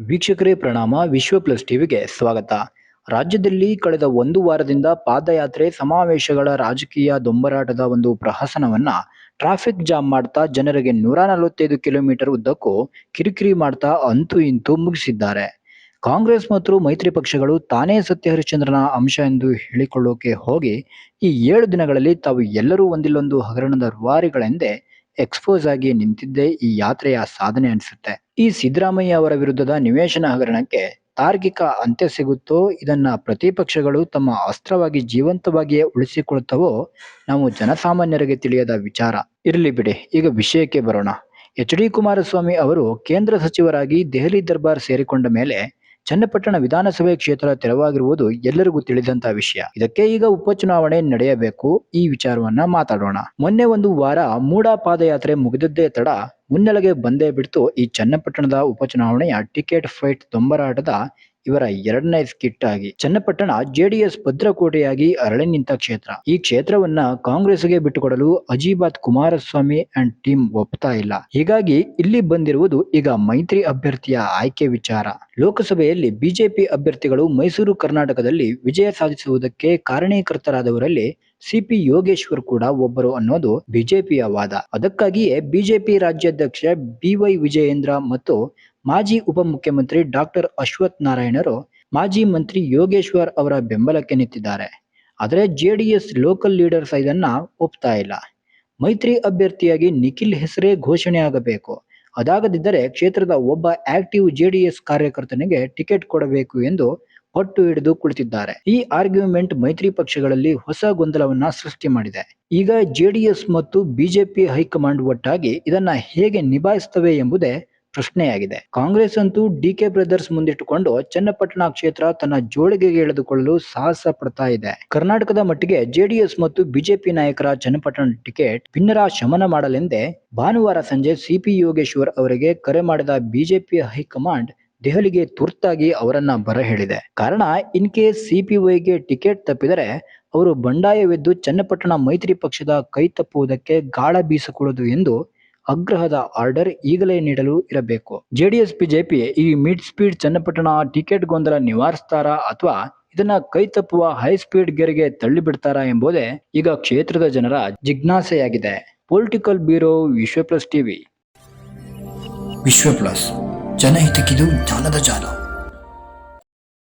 ವೀಕ್ಷಕರೇ ಪ್ರಣಾಮ. ವಿಶ್ವ ಪ್ಲಸ್ ಟಿವಿಗೆ ಸ್ವಾಗತ. ರಾಜ್ಯದಲ್ಲಿ ಕಳೆದ ಒಂದು ವಾರದಿಂದ ಪಾದಯಾತ್ರೆ, ಸಮಾವೇಶಗಳ ರಾಜಕೀಯ ದೊಂಬರಾಟದ ಒಂದು ಪ್ರಹಸನವನ್ನ ಟ್ರಾಫಿಕ್ ಜಾಮ್ ಮಾಡ್ತಾ ಜನರಿಗೆ 145 ಕಿಲೋಮೀಟರ್ ಉದ್ದಕ್ಕೂ ಕಿರಿಕಿರಿ ಮಾಡ್ತಾ ಅಂತೂ ಇಂತೂ ಮುಗಿಸಿದ್ದಾರೆ. ಕಾಂಗ್ರೆಸ್ ಮತ್ತು ಮೈತ್ರಿ ಪಕ್ಷಗಳು ತಾನೇ ಸತ್ಯ ಹರಿಶ್ಚಂದ್ರನ ಅಂಶ ಎಂದು ಹೇಳಿಕೊಳ್ಳೋಕೆ ಹೋಗಿ ಈ 7 ದಿನಗಳಲ್ಲಿ ತಾವು ಎಲ್ಲರೂ ಒಂದಿಲ್ಲೊಂದು ಹಗರಣದ ರೂವಾರಿಗಳೆಂದೇ ಎಕ್ಸ್ಪೋಸ್ ಆಗಿ ನಿಂತಿದ್ದೇ ಈ ಯಾತ್ರೆಯ ಸಾಧನೆ ಅನಿಸುತ್ತೆ. ಈ ಸಿದ್ದರಾಮಯ್ಯ ಅವರ ವಿರುದ್ಧದ ನಿವೇಶನ ಹಗರಣಕ್ಕೆ ತಾರ್ಕಿಕ ಅಂತ್ಯ ಸಿಗುತ್ತೋ, ಇದನ್ನ ಪ್ರತಿಪಕ್ಷಗಳು ತಮ್ಮ ಅಸ್ತ್ರವಾಗಿ ಜೀವಂತವಾಗಿಯೇ ಉಳಿಸಿಕೊಳ್ತವೋ ನಾವು ಜನಸಾಮಾನ್ಯರಿಗೆ ತಿಳಿಯದ ವಿಚಾರ. ಇರಲಿ ಬಿಡಿ, ಈಗ ವಿಷಯಕ್ಕೆ ಬರೋಣ. ಎಚ್.ಡಿ. ಕುಮಾರಸ್ವಾಮಿ ಅವರು ಕೇಂದ್ರ ಸಚಿವರಾಗಿ ದೆಹಲಿ ದರ್ಬಾರ್ ಸೇರಿಕೊಂಡ ಮೇಲೆ ಚನ್ನಪಟ್ಟಣ ವಿಧಾನಸಭೆ ಕ್ಷೇತ್ರ ತೆರವಾಗಿರುವುದು ಎಲ್ಲರಿಗೂ ತಿಳಿದಂತ ವಿಷಯ. ಇದಕ್ಕೆ ಈಗ ಉಪಚುನಾವಣೆ ನಡೆಯಬೇಕು. ಈ ವಿಚಾರವನ್ನ ಮಾತಾಡೋಣ. ಮೊನ್ನೆ ಒಂದು ವಾರ ಮೂಡಾ ಪಾದಯಾತ್ರೆ ಮುಗಿದದ್ದೇ ತಡ ಮುನ್ನೆಲೆಗೆ ಬಂದೇ ಬಿಡ್ತು ಈ ಚನ್ನಪಟ್ಟಣದ ಉಪಚುನಾವಣೆಯ ಟಿಕೆಟ್ ಫೈಟ್ ದೊಂಬರಾಟದ ಇವರ ಎರಡನೇ ಸ್ಕಿಟ್ ಆಗಿ. ಚನ್ನಪಟ್ಟಣ ಜೆಡಿಎಸ್ ಭದ್ರಕೋಟೆಯಾಗಿ ಅರಳಿ ನಿಂತ ಕ್ಷೇತ್ರ. ಈ ಕ್ಷೇತ್ರವನ್ನ ಕಾಂಗ್ರೆಸ್ಗೆ ಬಿಟ್ಟುಕೊಡಲು ಅಜಿಬಾತ್ ಕುಮಾರಸ್ವಾಮಿ ಅಂಡ್ ಟೀಮ್ ಒಪ್ತಾ ಇಲ್ಲ. ಹೀಗಾಗಿ ಇಲ್ಲಿ ಬಂದಿರುವುದು ಈಗ ಮೈತ್ರಿ ಅಭ್ಯರ್ಥಿಯ ಆಯ್ಕೆ ವಿಚಾರ. ಲೋಕಸಭೆಯಲ್ಲಿ ಬಿಜೆಪಿ ಅಭ್ಯರ್ಥಿಗಳು ಮೈಸೂರು ಕರ್ನಾಟಕದಲ್ಲಿ ವಿಜಯ ಸಾಧಿಸುವುದಕ್ಕೆ ಕಾರಣೀಕರ್ತರಾದವರಲ್ಲಿ ಸಿಪಿ ಯೋಗೇಶ್ವರ್ ಕೂಡ ಒಬ್ಬರು ಅನ್ನೋದು ಬಿಜೆಪಿಯ ವಾದ. ಅದಕ್ಕಾಗಿಯೇ ಬಿಜೆಪಿ ರಾಜ್ಯಾಧ್ಯಕ್ಷ ಬಿ.ವೈ. ವಿಜಯೇಂದ್ರ ಮತ್ತು ಮಾಜಿ ಉಪಮುಖ್ಯಮಂತ್ರಿ ಡಾಕ್ಟರ್ ಅಶ್ವಥ್ ನಾರಾಯಣರು ಮಾಜಿ ಮಂತ್ರಿ ಯೋಗೇಶ್ವರ್ ಅವರ ಬೆಂಬಲಕ್ಕೆ ನಿಂತಿದ್ದಾರೆ. ಆದರೆ ಜೆಡಿಎಸ್ ಲೋಕಲ್ ಲೀಡರ್ಸ್ ಇದನ್ನ ಒಪ್ತಾ ಇಲ್ಲ. ಮೈತ್ರಿ ಅಭ್ಯರ್ಥಿಯಾಗಿ ನಿಖಿಲ್ ಹೆಸರೇ ಘೋಷಣೆಯಾಗಬೇಕು. ಅದಾಗದಿದ್ದರೆ ಕ್ಷೇತ್ರದ ಒಬ್ಬ ಆಕ್ಟಿವ್ ಜೆಡಿಎಸ್ ಕಾರ್ಯಕರ್ತನಿಗೆ ಟಿಕೆಟ್ ಕೊಡಬೇಕು ಎಂದು ಪಟ್ಟು ಹಿಡಿದು ಕುಳಿತಿದ್ದಾರೆ. ಈ ಆರ್ಗ್ಯುಮೆಂಟ್ ಮೈತ್ರಿ ಪಕ್ಷಗಳಲ್ಲಿ ಹೊಸ ಗೊಂದಲವನ್ನ ಸೃಷ್ಟಿ ಮಾಡಿದೆ. ಈಗ ಜೆಡಿಎಸ್ ಮತ್ತು ಬಿಜೆಪಿ ಹೈಕಮಾಂಡ್ ಒಟ್ಟಾಗಿ ಇದನ್ನ ಹೇಗೆ ನಿಭಾಯಿಸುತ್ತವೆ ಎಂಬುದೇ ಪ್ರಶ್ನೆಯಾಗಿದೆ. ಕಾಂಗ್ರೆಸ್ ಅಂತೂ ಡಿಕೆ ಬ್ರದರ್ಸ್ ಮುಂದಿಟ್ಟುಕೊಂಡು ಚನ್ನಪಟ್ಟಣ ಕ್ಷೇತ್ರ ತನ್ನ ಜೋಳಿಗೆಗೆ ಎಳೆದುಕೊಳ್ಳಲು ಸಾಹಸ ಪಡ್ತಾ ಇದೆ. ಕರ್ನಾಟಕದ ಮಟ್ಟಿಗೆ ಜೆಡಿಎಸ್ ಮತ್ತು ಬಿಜೆಪಿ ನಾಯಕರ ಚನ್ನಪಟ್ಟಣ ಟಿಕೆಟ್ ಭಿನ್ನರ ಶಮನ ಮಾಡಲೆಂದೇ ಭಾನುವಾರ ಸಂಜೆ ಸಿಪಿ ಯೋಗೇಶ್ವರ್ ಅವರಿಗೆ ಕರೆ ಮಾಡಿದ ಬಿಜೆಪಿ ಹೈಕಮಾಂಡ್ ದೆಹಲಿಗೆ ತುರ್ತಾಗಿ ಅವರನ್ನ ಬರಹೇಳಿದೆ. ಕಾರಣ, ಇನ್ ಕೇಸ್ ಸಿಪಿವೈಗೆ ಟಿಕೆಟ್ ತಪ್ಪಿದರೆ ಅವರು ಬಂಡಾಯವೆದ್ದು ಚನ್ನಪಟ್ಟಣ ಮೈತ್ರಿ ಪಕ್ಷದ ಕೈ ತಪ್ಪುವುದಕ್ಕೆ ಗಾಳ ಬೀಸಿಕೊಳ್ಳುವುದು ಎಂದು ಆಗ್ರಹದ ಆರ್ಡರ್ ಈಗಲೇ ನೀಡಲು ಇರಬೇಕು. ಜೆಡಿಎಸ್ ಬಿಜೆಪಿ ಈ ಮಿಡ್ ಸ್ಪೀಡ್ ಚನ್ನಪಟ್ಟಣ ಟಿಕೆಟ್ ಗೊಂದಲ ನಿವಾರಿಸ್ತಾರಾ ಅಥವಾ ಇದನ್ನ ಕೈ ತಪ್ಪುವ ಹೈ ಸ್ಪೀಡ್ ಗೆರೆಗೆ ತಳ್ಳಿ ಬಿಡ್ತಾರಾ ಎಂಬುದೇ ಈಗ ಕ್ಷೇತ್ರದ ಜನರ ಜಿಜ್ಞಾಸೆಯಾಗಿದೆ. ಪೊಲಿಟಿಕಲ್ ಬ್ಯೂರೋ, ವಿಶ್ವ ಪ್ಲಸ್ ಟಿವಿ. ವಿಶ್ವ ಪ್ಲಸ್, ಜನಹಿತಕ್ಕಿದು ಜ್ಞಾನದ ಜಾಲ.